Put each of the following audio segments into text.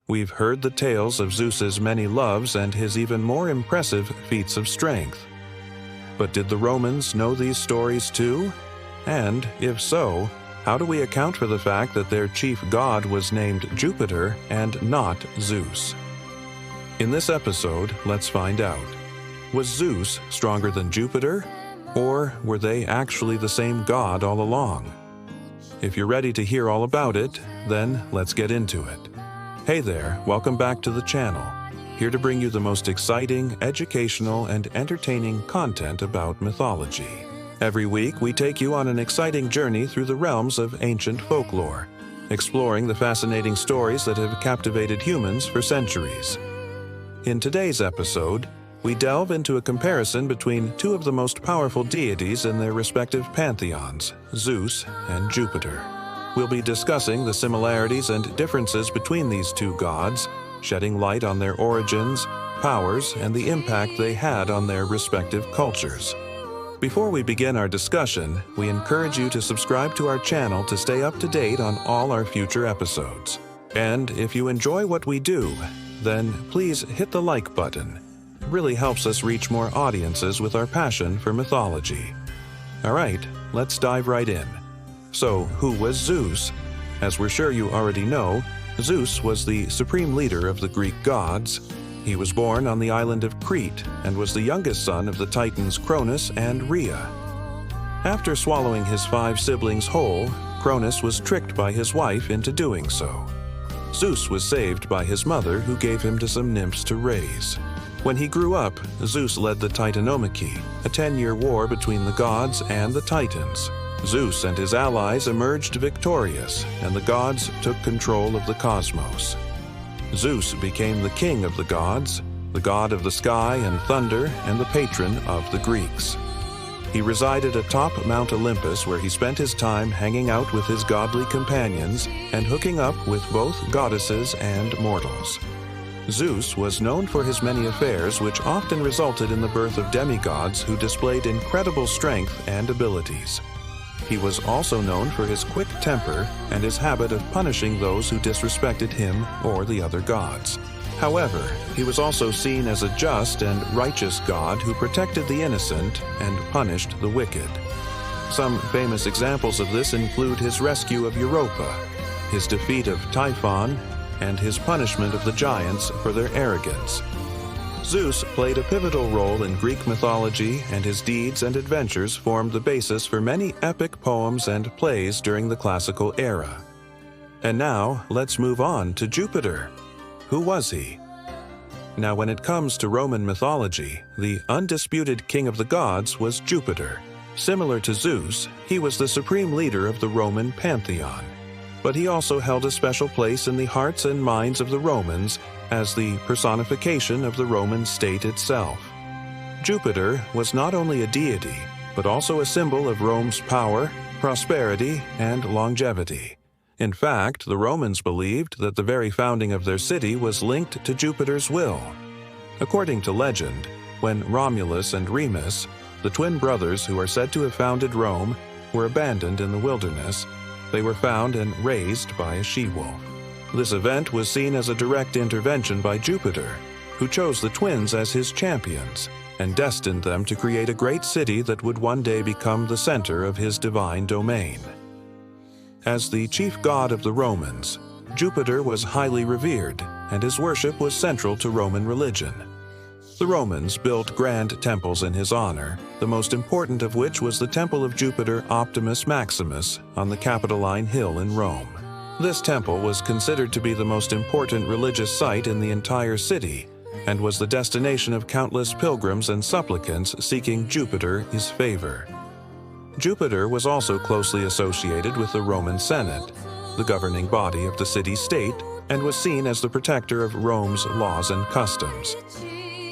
We've heard the tales of Zeus's many loves and his even more impressive feats of strength. But did the Romans know these stories too? And, if so, how do we account for the fact that their chief god was named Jupiter and not Zeus? In this episode, let's find out. Was Zeus stronger than Jupiter? Or were they actually the same god all along? If you're ready to hear all about it, then let's get into it. Hey there, welcome back to the channel. Here to bring you the most exciting, educational, and entertaining content about mythology. Every week, we take you on an exciting journey through the realms of ancient folklore, exploring the fascinating stories that have captivated humans for centuries. In today's episode, we delve into a comparison between two of the most powerful deities in their respective pantheons, Zeus and Jupiter. We'll be discussing the similarities and differences between these two gods, shedding light on their origins, powers, and the impact they had on their respective cultures. Before we begin our discussion, we encourage you to subscribe to our channel to stay up to date on all our future episodes. And if you enjoy what we do, then please hit the like button. It really helps us reach more audiences with our passion for mythology. Alright, let's dive right in. So, who was Zeus? As we're sure you already know, Zeus was the supreme leader of the Greek gods. He was born on the island of Crete and was the youngest son of the Titans Cronus and Rhea. After swallowing his 5 siblings whole, Cronus was tricked by his wife into doing so. Zeus was saved by his mother, who gave him to some nymphs to raise. When he grew up, Zeus led the Titanomachy, a 10-year war between the gods and the Titans. Zeus and his allies emerged victorious, and the gods took control of the cosmos. Zeus became the king of the gods, the god of the sky and thunder, and the patron of the Greeks. He resided atop Mount Olympus, where he spent his time hanging out with his godly companions and hooking up with both goddesses and mortals. Zeus was known for his many affairs, which often resulted in the birth of demigods who displayed incredible strength and abilities. He was also known for his quick temper and his habit of punishing those who disrespected him or the other gods. However, he was also seen as a just and righteous god who protected the innocent and punished the wicked. Some famous examples of this include his rescue of Europa, his defeat of Typhon, and his punishment of the giants for their arrogance. Zeus played a pivotal role in Greek mythology, and his deeds and adventures formed the basis for many epic poems and plays during the classical era. And now, let's move on to Jupiter. Who was he? Now, when it comes to Roman mythology, the undisputed king of the gods was Jupiter. Similar to Zeus, he was the supreme leader of the Roman pantheon. But he also held a special place in the hearts and minds of the Romans as the personification of the Roman state itself. Jupiter was not only a deity, but also a symbol of Rome's power, prosperity, and longevity. In fact, the Romans believed that the very founding of their city was linked to Jupiter's will. According to legend, when Romulus and Remus, the twin brothers who are said to have founded Rome, were abandoned in the wilderness, they were found and raised by a she-wolf. This event was seen as a direct intervention by Jupiter, who chose the twins as his champions and destined them to create a great city that would one day become the center of his divine domain. As the chief god of the Romans, Jupiter was highly revered, and his worship was central to Roman religion. The Romans built grand temples in his honor, the most important of which was the Temple of Jupiter Optimus Maximus on the Capitoline Hill in Rome. This temple was considered to be the most important religious site in the entire city, and was the destination of countless pilgrims and supplicants seeking Jupiter his favor. Jupiter was also closely associated with the Roman Senate, the governing body of the city-state, and was seen as the protector of Rome's laws and customs.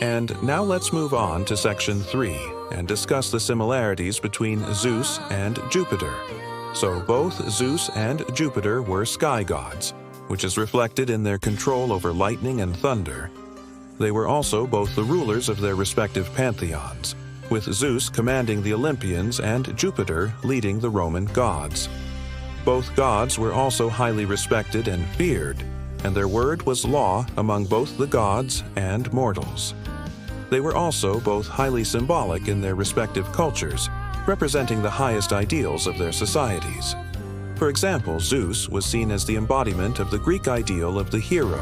And now let's move on to Section 3 and discuss the similarities between Zeus and Jupiter. So both Zeus and Jupiter were sky gods, which is reflected in their control over lightning and thunder. They were also both the rulers of their respective pantheons, with Zeus commanding the Olympians and Jupiter leading the Roman gods. Both gods were also highly respected and feared, and their word was law among both the gods and mortals. They were also both highly symbolic in their respective cultures, representing the highest ideals of their societies. For example, Zeus was seen as the embodiment of the Greek ideal of the hero,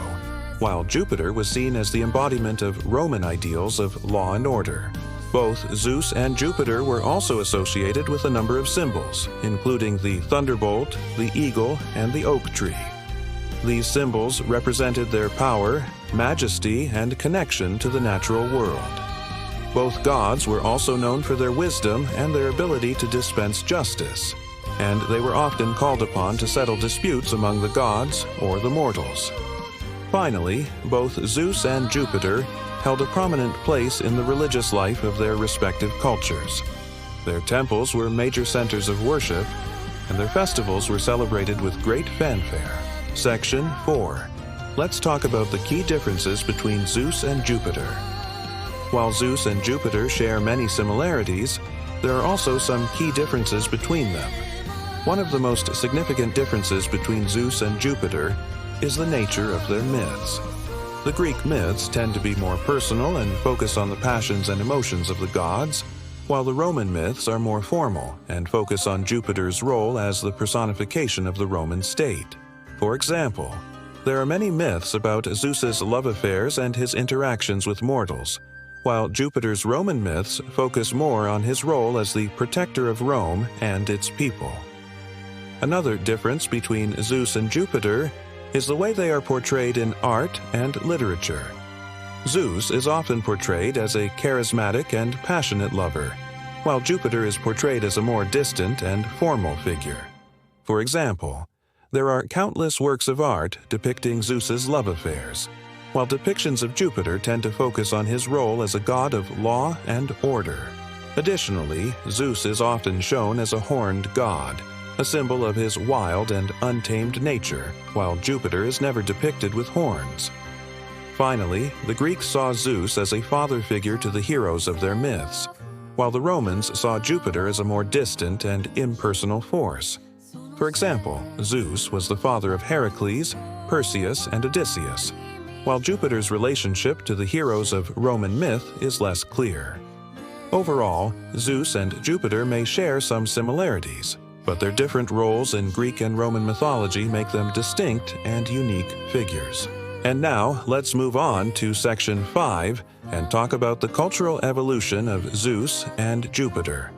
while Jupiter was seen as the embodiment of Roman ideals of law and order. Both Zeus and Jupiter were also associated with a number of symbols, including the thunderbolt, the eagle, and the oak tree. These symbols represented their power, majesty, and connection to the natural world. Both gods were also known for their wisdom and their ability to dispense justice, and they were often called upon to settle disputes among the gods or the mortals. Finally, both Zeus and Jupiter held a prominent place in the religious life of their respective cultures. Their temples were major centers of worship, and their festivals were celebrated with great fanfare. Section 4. Let's talk about the key differences between Zeus and Jupiter. While Zeus and Jupiter share many similarities, there are also some key differences between them. One of the most significant differences between Zeus and Jupiter is the nature of their myths. The Greek myths tend to be more personal and focus on the passions and emotions of the gods, while the Roman myths are more formal and focus on Jupiter's role as the personification of the Roman state. For example, there are many myths about Zeus's love affairs and his interactions with mortals, while Jupiter's Roman myths focus more on his role as the protector of Rome and its people. Another difference between Zeus and Jupiter is the way they are portrayed in art and literature. Zeus is often portrayed as a charismatic and passionate lover, while Jupiter is portrayed as a more distant and formal figure. For example, there are countless works of art depicting Zeus's love affairs, while depictions of Jupiter tend to focus on his role as a god of law and order. Additionally, Zeus is often shown as a horned god, a symbol of his wild and untamed nature, while Jupiter is never depicted with horns. Finally, the Greeks saw Zeus as a father figure to the heroes of their myths, while the Romans saw Jupiter as a more distant and impersonal force. For example, Zeus was the father of Heracles, Perseus, and Odysseus, while Jupiter's relationship to the heroes of Roman myth is less clear. Overall, Zeus and Jupiter may share some similarities, but their different roles in Greek and Roman mythology make them distinct and unique figures. And now, let's move on to Section 5 and talk about the cultural evolution of Zeus and Jupiter.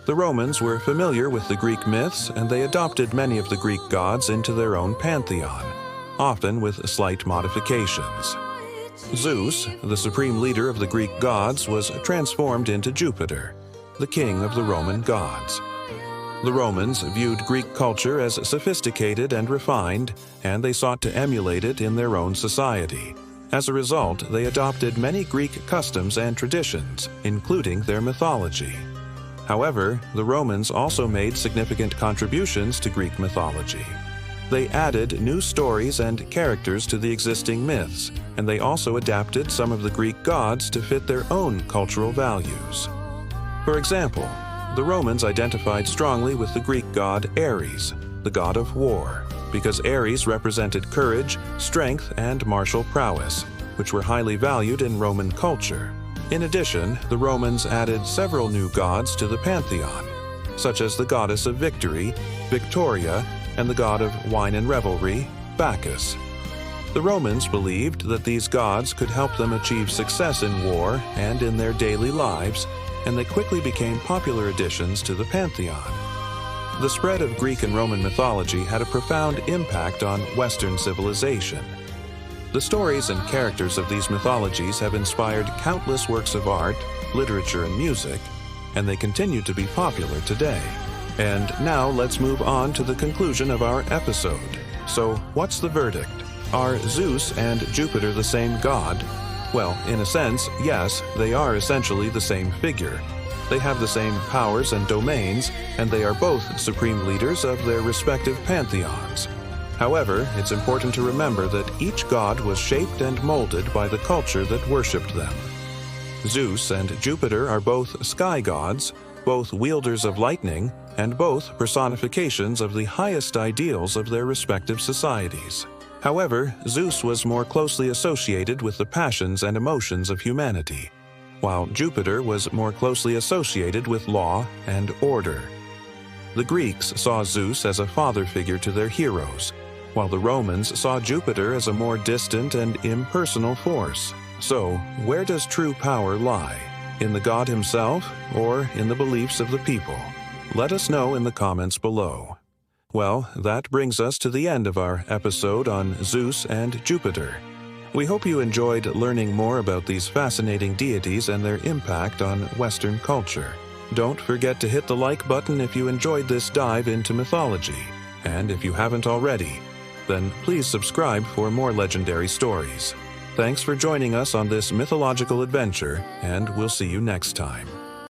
The Romans were familiar with the Greek myths, and they adopted many of the Greek gods into their own pantheon, often with slight modifications. Zeus, the supreme leader of the Greek gods, was transformed into Jupiter, the king of the Roman gods. The Romans viewed Greek culture as sophisticated and refined, and they sought to emulate it in their own society. As a result, they adopted many Greek customs and traditions, including their mythology. However, the Romans also made significant contributions to Greek mythology. They added new stories and characters to the existing myths, and they also adapted some of the Greek gods to fit their own cultural values. For example, the Romans identified strongly with the Greek god Ares, the god of war, because Ares represented courage, strength, and martial prowess, which were highly valued in Roman culture. In addition, the Romans added several new gods to the pantheon, such as the goddess of victory, Victoria, and the god of wine and revelry, Bacchus. The Romans believed that these gods could help them achieve success in war and in their daily lives, and they quickly became popular additions to the pantheon. The spread of Greek and Roman mythology had a profound impact on Western civilization. The stories and characters of these mythologies have inspired countless works of art, literature, and music, and they continue to be popular today. And now let's move on to the conclusion of our episode. So, what's the verdict? Are Zeus and Jupiter the same god? Well, in a sense, yes, they are essentially the same figure. They have the same powers and domains, and they are both supreme leaders of their respective pantheons. However, it's important to remember that each god was shaped and molded by the culture that worshipped them. Zeus and Jupiter are both sky gods, both wielders of lightning, and both personifications of the highest ideals of their respective societies. However, Zeus was more closely associated with the passions and emotions of humanity, while Jupiter was more closely associated with law and order. The Greeks saw Zeus as a father figure to their heroes, while the Romans saw Jupiter as a more distant and impersonal force. So, where does true power lie? In the god himself, or in the beliefs of the people? Let us know in the comments below. Well, that brings us to the end of our episode on Zeus and Jupiter. We hope you enjoyed learning more about these fascinating deities and their impact on Western culture. Don't forget to hit the like button if you enjoyed this dive into mythology. And if you haven't already, then please subscribe for more legendary stories. Thanks for joining us on this mythological adventure, and we'll see you next time.